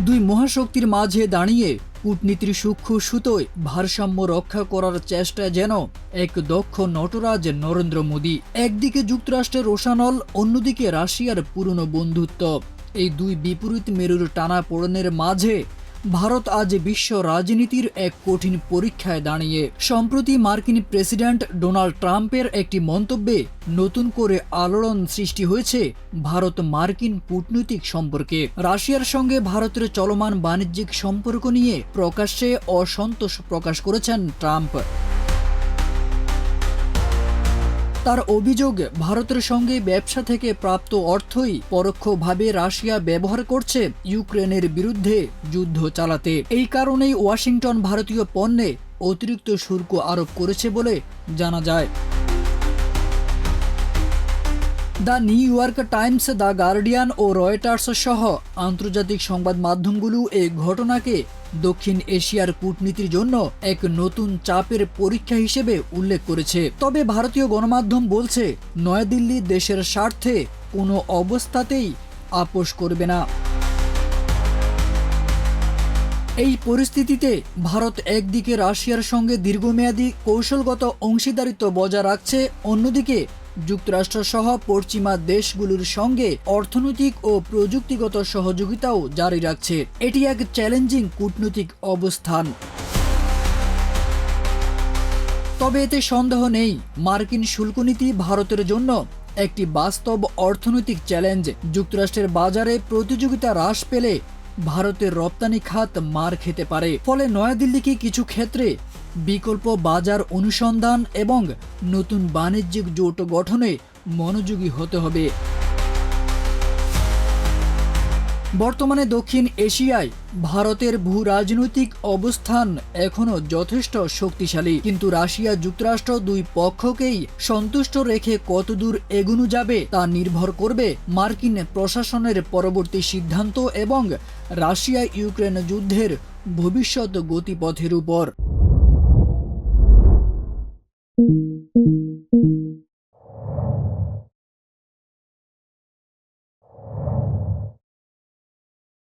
দুই মহাশক্তির মাঝে দাঁড়িয়ে কূটনীতির সূক্ষ্ম সুতোয় ভারসাম্য রক্ষা করার চেষ্টা যেন এক দক্ষ নটরাজ নরেন্দ্র মোদী। একদিকে যুক্তরাষ্ট্রের রোষানল, অন্যদিকে রাশিয়ার পুরনো বন্ধুত্ব। এই দুই বিপরীত মেরুর টানাপোড়েনের মাঝে ভারত আজ বিশ্ব রাজনীতির এক কঠিন পরীক্ষায় দাঁড়িয়ে। সম্প্রতি মার্কিন প্রেসিডেন্ট ডোনাল্ড ট্রাম্পের একটি মন্তব্যে নতুন করে আলোড়ন সৃষ্টি হয়েছে ভারত মার্কিন কূটনৈতিক সম্পর্কে। রাশিয়ার সঙ্গে ভারতের চলমান বাণিজ্যিক সম্পর্ক নিয়ে প্রকাশ্যে অসন্তোষ প্রকাশ করেছেন ট্রাম্প। তার অভিযোগ, ভারতের সঙ্গে ব্যবসা থেকে প্রাপ্ত অর্থই পরোক্ষভাবে রাশিয়া ব্যবহার করছে ইউক্রেনের বিরুদ্ধে যুদ্ধ চালাতে। এই কারণেই ওয়াশিংটন ভারতীয় পণ্যে অতিরিক্ত শুল্ক আরোপ করেছে বলে জানা যায়। The New York Times, the Guardian ও রয়টার্স সহ আন্তর্জাতিক সংবাদ মাধ্যমগুলো এই ঘটনাকে দক্ষিণ এশিয়ার কূটনীতির জন্য এক নতুন চাপের পরীক্ষা হিসেবে উল্লেখ করেছে। তবে ভারতীয় গণমাধ্যম বলছে, নয়াদিল্লি দেশের স্বার্থে কোনো অবস্থাতেই আপোস করবে না। এই পরিস্থিতিতে ভারত একদিকে রাশিয়ার সঙ্গে দীর্ঘমেয়াদী কৌশলগত অংশীদারিত্ব বজায় রাখছে, অন্যদিকে যুক্তরাষ্ট্রসহ পশ্চিমা দেশগুলোর সঙ্গে অর্থনৈতিক ও প্রযুক্তিগত সহযোগিতাও জারি রাখছে। এটি এক চ্যালেঞ্জিং কূটনৈতিক অবস্থান। তবে এতে সন্দেহ নেই, মার্কিন শুল্কনীতি ভারতের জন্য একটি বাস্তব অর্থনৈতিক চ্যালেঞ্জ। যুক্তরাষ্ট্রের বাজারে প্রতিযোগিতা হ্রাস পেলে ভারতের রপ্তানি খাত মার খেতে পারে। ফলে নয়াদিল্লিকে কিছু ক্ষেত্রে বিকল্প বাজার অনুসন্ধান এবং নতুন বাণিজ্যিক জোট গঠনে মনোযোগী হতে হবে। বর্তমানে দক্ষিণ এশিয়ায় ভারতের ভূ রাজনৈতিক অবস্থান এখনও যথেষ্ট শক্তিশালী, কিন্তু রাশিয়া যুক্তরাষ্ট্র দুই পক্ষকেই সন্তুষ্ট রেখে কতদূর এগোনো যাবে তা নির্ভর করবে মার্কিন প্রশাসনের পরবর্তী সিদ্ধান্ত এবং রাশিয়া ইউক্রেন যুদ্ধের ভবিষ্যৎ গতিপথের উপর।